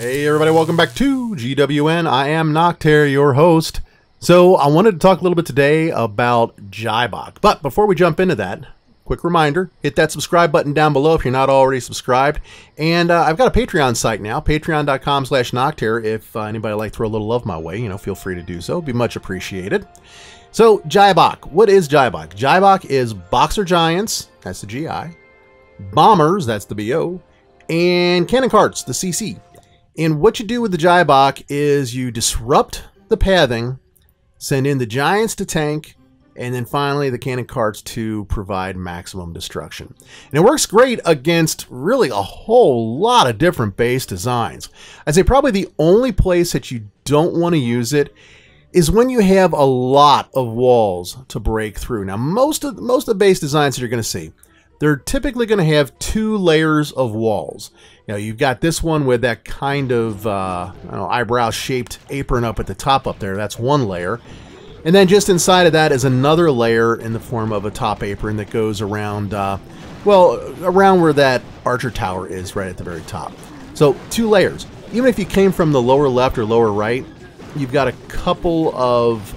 Hey everybody, welcome back to GWN. I am Noctaire, your host. So I wanted to talk a little bit today about GiBoCC. But before we jump into that, quick reminder, hit that subscribe button down below if you're not already subscribed. And I've got a Patreon site now, patreon.com/Noctaire. If anybody would like to throw a little love my way, feel free to do so. It'd be much appreciated. So GiBoCC, what is GiBoCC? GiBoCC is Boxer Giants, that's the GI, Bombers, that's the BO, and Cannon Carts, the CC. And what you do with the GiBoCC is you disrupt the pathing, send in the Giants to tank, and then finally the Cannon Carts to provide maximum destruction. And it works great against really a whole lot of different base designs. I'd say probably the only place that you don't want to use it is when you have a lot of walls to break through. Now, most of the base designs that you're going to see, they're typically going to have 2 layers of walls. You've got this one with that kind of eyebrow-shaped apron up at the top up there. That's one layer. And then just inside of that is another layer in the form of a top apron that goes around, around where that archer tower is right at the very top. So 2 layers. Even if you came from the lower left or lower right, you've got a couple of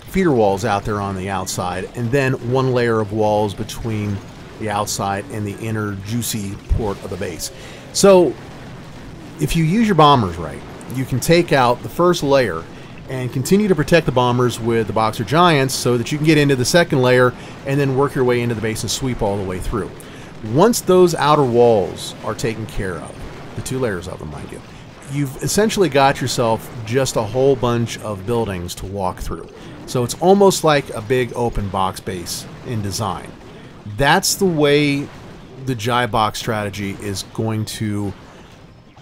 feeder walls out there on the outside, and then 1 layer of walls between the outside and the inner juicy port of the base. So if you use your bombers right, you can take out the first layer and continue to protect the bombers with the Boxer Giants so that you can get into the second layer and then work your way into the base and sweep all the way through. Once those outer walls are taken care of, the 2 layers of them, mind you, you've essentially got yourself just a whole bunch of buildings to walk through. So it's almost like a big open box base in design. That's the way the GiBoCC strategy is going to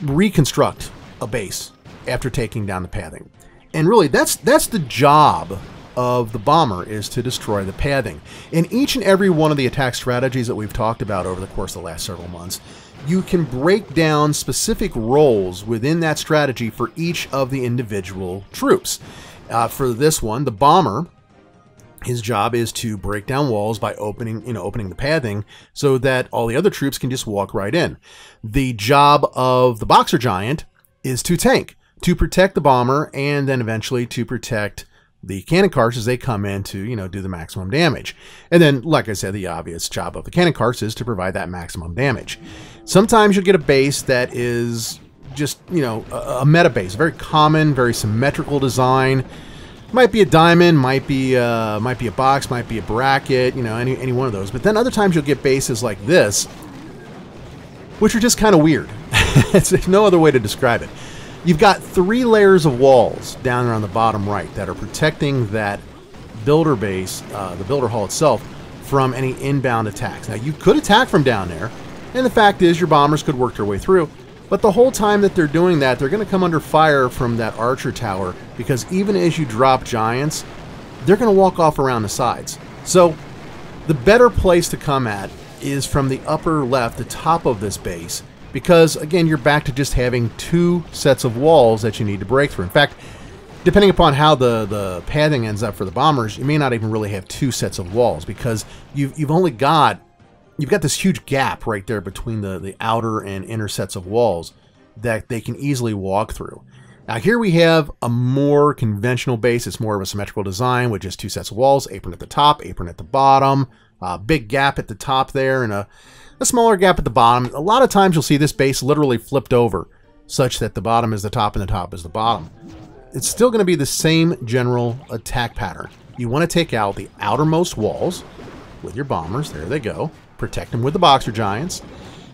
reconstruct a base after taking down the pathing. And really, that's the job of the bomber, is to destroy the pathing. In each and every one of the attack strategies that we've talked about over the course of the last several months, you can break down specific roles within that strategy for each of the individual troops. For this one, the bomber, his job is to break down walls by opening the pathing so that all the other troops can just walk right in. The job of the Boxer Giant is to tank, to protect the bomber, and then eventually to protect the Cannon Carts as they come in to, do the maximum damage. And then, like I said, the obvious job of the Cannon Carts is to provide that maximum damage. Sometimes you'll get a base that is just, a meta base, very common, very symmetrical design. Might be a diamond, might be a box, might be a bracket, any one of those. But then other times you'll get bases like this, which are just kind of weird. There's no other way to describe it. You've got 3 layers of walls down there on the bottom right that are protecting that builder base, the builder hall itself, from any inbound attacks. Now, you could attack from down there, and the fact is your bombers could work their way through. But the whole time that they're doing that, they're going to come under fire from that archer tower, because even as you drop giants, they're going to walk off around the sides. So the better place to come at is from the upper left, the top of this base, because again, you're back to just having 2 sets of walls that you need to break through. In fact, depending upon how the pathing ends up for the bombers, you may not even really have 2 sets of walls, because you've got this huge gap right there between the outer and inner sets of walls that they can easily walk through. Now here we have a more conventional base. It's more of a symmetrical design with just 2 sets of walls, apron at the top, apron at the bottom, a big gap at the top there, and a smaller gap at the bottom. A lot of times you'll see this base literally flipped over such that the bottom is the top and the top is the bottom. It's still going to be the same general attack pattern. You want to take out the outermost walls with your bombers. There they go. Protect them with the Boxer Giants.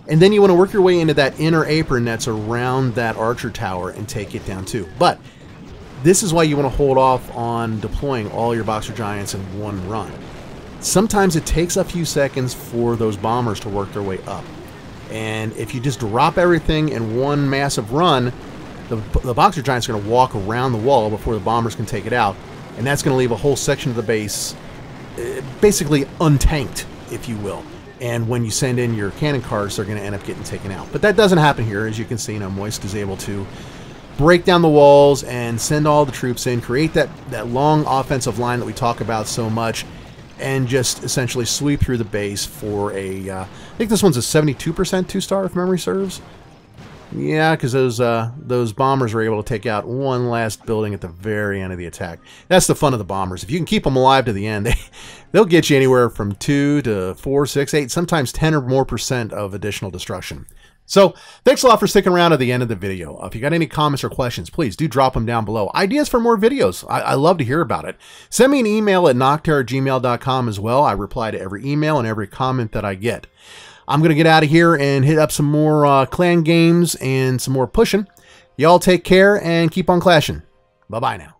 And then you want to work your way into that inner apron that's around that archer tower and take it down too. But this is why you want to hold off on deploying all your Boxer Giants in one run. Sometimes it takes a few seconds for those bombers to work their way up. And if you just drop everything in one massive run, the Boxer Giants are going to walk around the wall before the bombers can take it out. And that's going to leave a whole section of the base basically untanked, if you will. And when you send in your Cannon Carts, they're going to end up getting taken out. But that doesn't happen here. As you can see, Moist is able to break down the walls and send all the troops in, create that long offensive line that we talk about so much, and just essentially sweep through the base for a, I think this one's a 72% 2-star if memory serves. Yeah, because those bombers are able to take out one last building at the very end of the attack. That's the fun of the bombers. If you can keep them alive to the end, they'll get you anywhere from 2 to 4, 6, 8, sometimes 10 or more % of additional destruction. So, thanks a lot for sticking around to the end of the video. If you got any comments or questions, please do drop them down below. Ideas for more videos, I love to hear about it. Send me an email at nocter@gmail.com as well. I reply to every email and every comment that I get. I'm going to get out of here and hit up some more clan games and some more pushing. Y'all take care and keep on clashing. Bye-bye now.